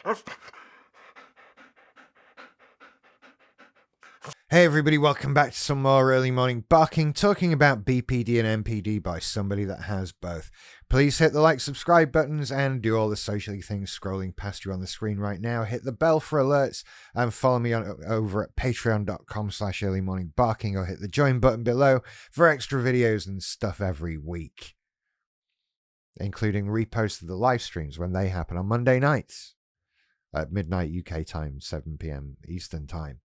Hey everybody, welcome back to some more early morning barking, talking about BPD and MPD by somebody that has both. Please hit the like, subscribe buttons and do all the socially things scrolling past you on the screen right now. Hit the bell for alerts and follow me over at patreon.com/earlymorningbarking or hit the join button below for extra videos and stuff every week, including reposts of the live streams when they happen on Monday nights at midnight UK time, 7 p.m. Eastern time.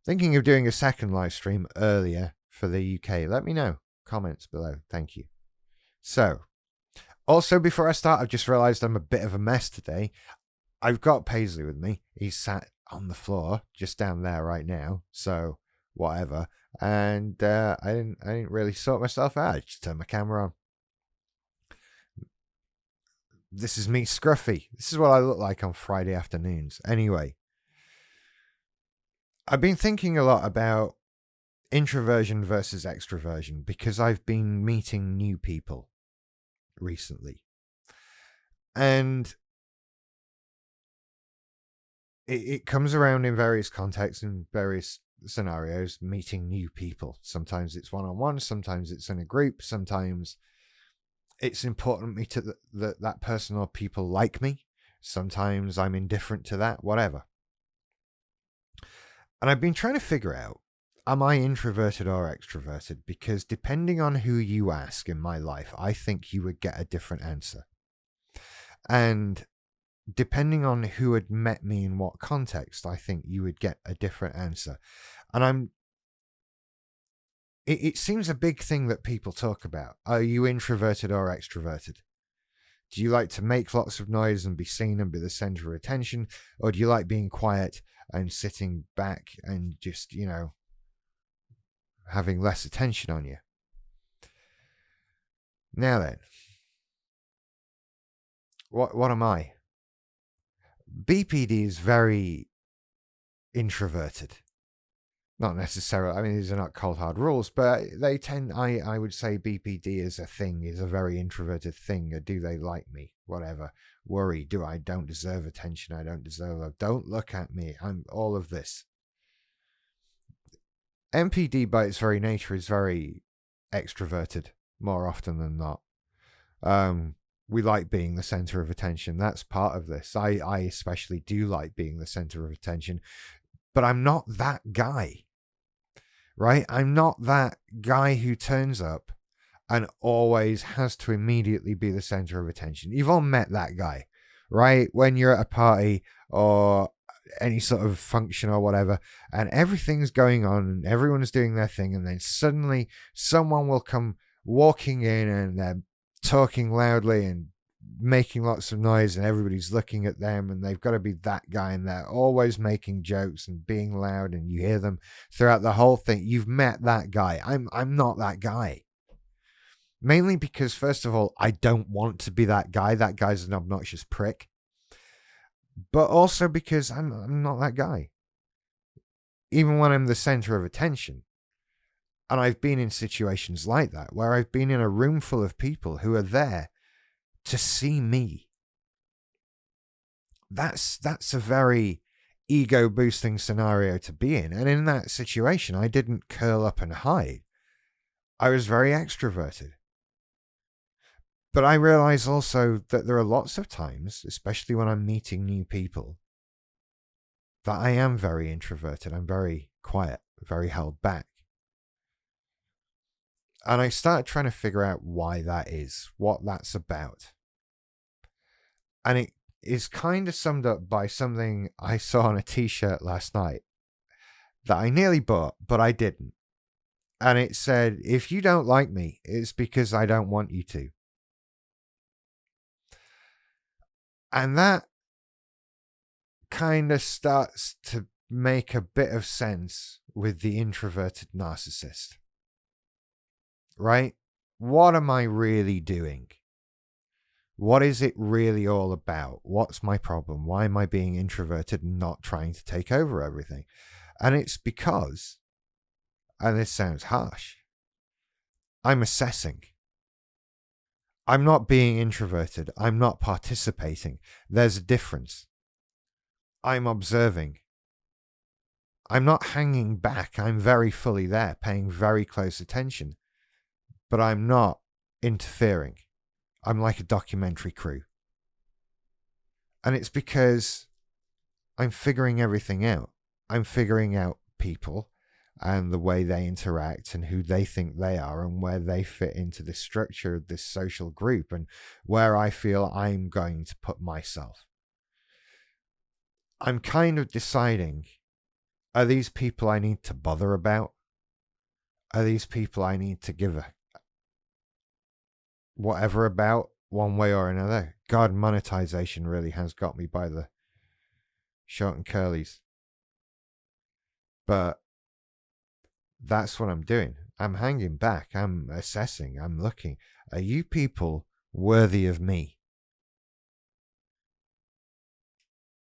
Thinking of doing a second live stream earlier for the UK. Let me know. Comments below. Thank you. So, also before I start, I've just realised I'm a bit of a mess today. I've got Paisley with me. He's sat on the floor just down there right now. So, whatever. And I didn't really sort myself out. I just turned my camera on. This is me scruffy. This is what I look like on Friday afternoons. Anyway. I've been thinking a lot about introversion versus extroversion because I've been meeting new people recently. And it comes around in various contexts and various scenarios, meeting new people. Sometimes it's one-on-one, sometimes it's in a group, sometimes it's important to me to that person or people like me. Sometimes I'm indifferent to that, whatever. And I've been trying to figure out, am I introverted or extroverted? Because depending on who you ask in my life, I think you would get a different answer. And depending on who had met me in what context, I think you would get a different answer. And it seems a big thing that people talk about. Are you introverted or extroverted? Do you like to make lots of noise and be seen and be the center of attention? Or do you like being quiet and sitting back and just, having less attention on you? Now then, what am I? BPD is very introverted. Not necessarily, I mean, these are not cold hard rules, but they tend, I would say BPD is a very introverted thing. Or do they like me? Whatever. Worry, don't deserve attention, I don't deserve love, don't look at me, I'm all of this. MPD by its very nature is very extroverted more often than not. We like being the center of attention. That's part of this. I especially do like being the center of attention, but I'm not that guy, right? I'm not that guy who turns up and always has to immediately be the center of attention. You've all met that guy, right? When you're at a party or any sort of function or whatever, and everything's going on and everyone's doing their thing, and then suddenly someone will come walking in and they're talking loudly and making lots of noise and everybody's looking at them, and they've got to be that guy, and they're always making jokes and being loud, and you hear them throughout the whole thing. You've met that guy. I'm not that guy. Mainly because, first of all, I don't want to be that guy. That guy's an obnoxious prick. But also because I'm not that guy. Even when I'm the center of attention. And I've been in situations like that, where I've been in a room full of people who are there to see me. That's a very ego-boosting scenario to be in. And in that situation, I didn't curl up and hide. I was very extroverted. But I realize also that there are lots of times, especially when I'm meeting new people, that I am very introverted. I'm very quiet, very held back. And I started trying to figure out why that is, what that's about. And it is kind of summed up by something I saw on a t-shirt last night that I nearly bought, but I didn't. And it said, if you don't like me, it's because I don't want you to. And that kind of starts to make a bit of sense with the introverted narcissist. Right? What am I really doing? What is it really all about? What's my problem? Why am I being introverted and not trying to take over everything? And it's because, and this sounds harsh, I'm assessing. I'm not being introverted. I'm not participating. There's a difference. I'm observing. I'm not hanging back. I'm very fully there, paying very close attention. But I'm not interfering. I'm like a documentary crew. And it's because I'm figuring everything out. I'm figuring out people and the way they interact and who they think they are and where they fit into the structure of this social group and where I feel I'm going to put myself. I'm kind of deciding, are these people I need to bother about? Are these people I need to give a whatever about one way or another? God, monetization really has got me by the short and curlies. But that's what I'm doing. I'm hanging back. I'm assessing. I'm looking. Are you people worthy of me?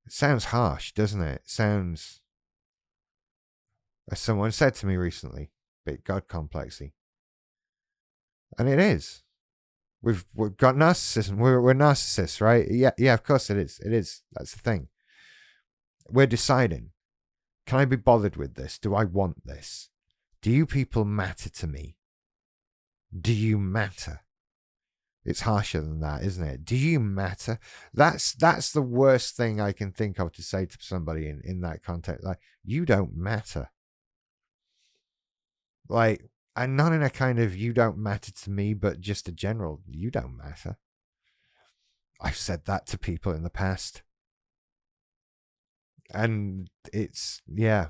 It sounds harsh, doesn't it? It sounds, as someone said to me recently, a bit God complexy. And it is. We've got narcissism. We're narcissists, right? Yeah, of course it is. It is. That's the thing. We're deciding, can I be bothered with this? Do I want this? Do you people matter to me? Do you matter? It's harsher than that, isn't it? Do you matter? That's the worst thing I can think of to say to somebody in that context. Like, you don't matter. Like, and not in a kind of you don't matter to me, but just a general, you don't matter. I've said that to people in the past. And it's, yeah.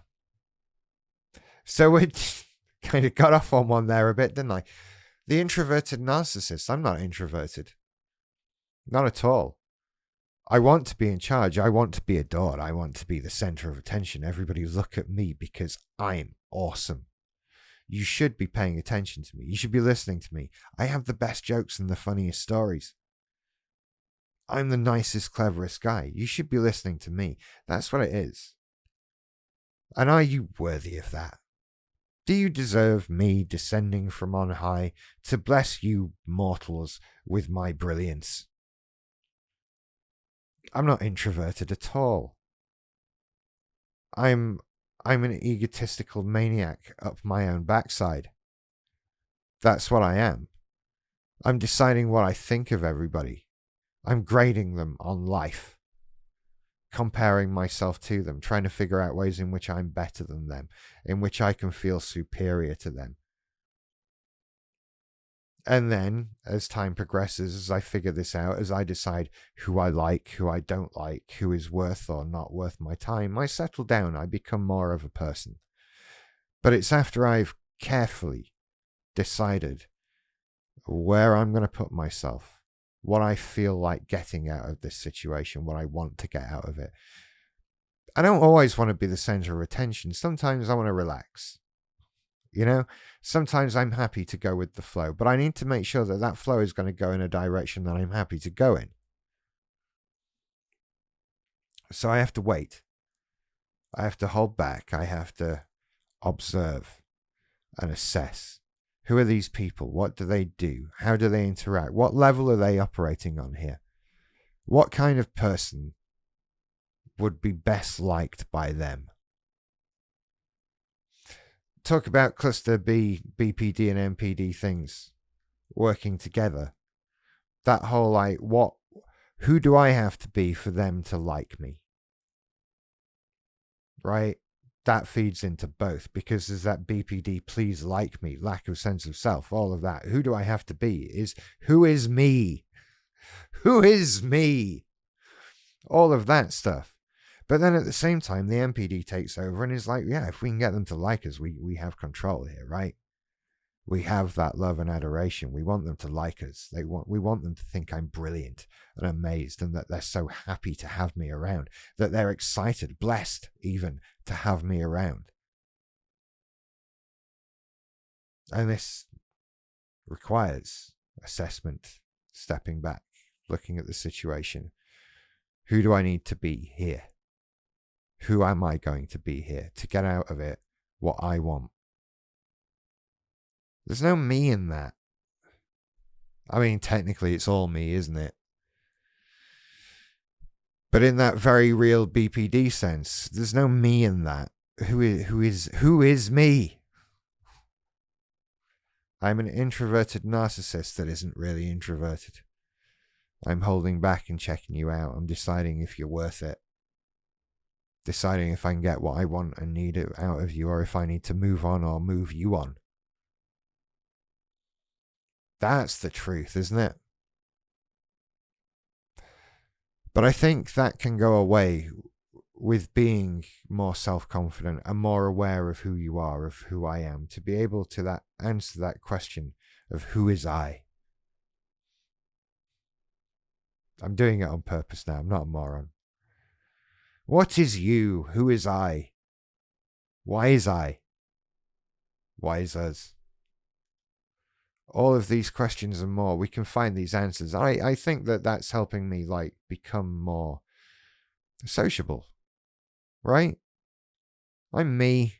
So it kind of got off on one there a bit, didn't I? The introverted narcissist. I'm not introverted. Not at all. I want to be in charge. I want to be adored. I want to be the center of attention. Everybody look at me because I'm awesome. You should be paying attention to me. You should be listening to me. I have the best jokes and the funniest stories. I'm the nicest, cleverest guy. You should be listening to me. That's what it is. And are you worthy of that? Do you deserve me descending from on high to bless you mortals with my brilliance? I'm not introverted at all. I'm an egotistical maniac up my own backside. That's what I am. I'm deciding what I think of everybody. I'm grading them on life, comparing myself to them, trying to figure out ways in which I'm better than them, in which I can feel superior to them. And then, as time progresses, as I figure this out, as I decide who I like, who I don't like, who is worth or not worth my time, I settle down, I become more of a person. But it's after I've carefully decided where I'm going to put myself, what I feel like getting out of this situation, what I want to get out of it. I don't always want to be the center of attention. Sometimes I want to relax. You know, sometimes I'm happy to go with the flow, but I need to make sure that that flow is going to go in a direction that I'm happy to go in. So I have to wait. I have to hold back. I have to observe and assess. Who are these people? What do they do? How do they interact? What level are they operating on here? What kind of person would be best liked by them? Talk about cluster B, BPD and MPD things working together. That whole like, who do I have to be for them to like me? Right? That feeds into both, because there's that BPD, please like me, lack of sense of self, all of that. Who do I have to be? Who is me? Who is me? All of that stuff. But then at the same time, the MPD takes over and is like, yeah, if we can get them to like us, we have control here, right? We have that love and adoration. We want them to like us. We want them to think I'm brilliant and amazed, and that they're so happy to have me around, that they're excited, blessed even, to have me around. And this requires assessment, stepping back, looking at the situation. Who do I need to be here? Who am I going to be here to get out of it what I want? There's no me in that. I mean, technically it's all me, isn't it? But in that very real BPD sense, there's no me in that. Who is me? I'm an introverted narcissist that isn't really introverted. I'm holding back and checking you out. I'm deciding if you're worth it. Deciding if I can get what I want and need it out of you, or if I need to move on or move you on. That's the truth, isn't it? But I think that can go away with being more self-confident and more aware of who you are, of who I am, to be able to answer that question of who is I. I'm doing it on purpose now. I'm not a moron. What is you? Who is I? Why is I? Why is us? All of these questions and more, we can find these answers. I think that that's helping me become more sociable, right? I'm me.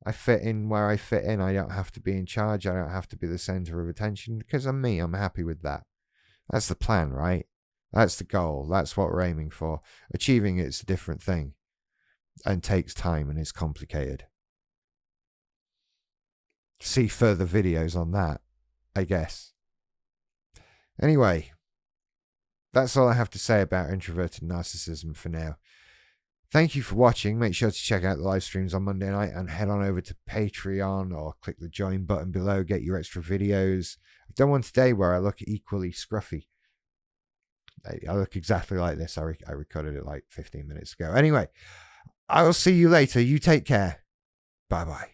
I fit in where I fit in. I don't have to be in charge. I don't have to be the center of attention because I'm me. I'm happy with that. That's the plan, right? That's the goal. That's what we're aiming for. Achieving it's a different thing and takes time and is complicated. See further videos on that, I guess. Anyway, that's all I have to say about introverted narcissism for now. Thank you for watching. Make sure to check out the live streams on Monday night and head on over to Patreon or click the join button below. Get your extra videos. I've done one today where I look equally scruffy. I look exactly like this. I recorded it like 15 minutes ago. Anyway, I will see you later. You take care. Bye-bye.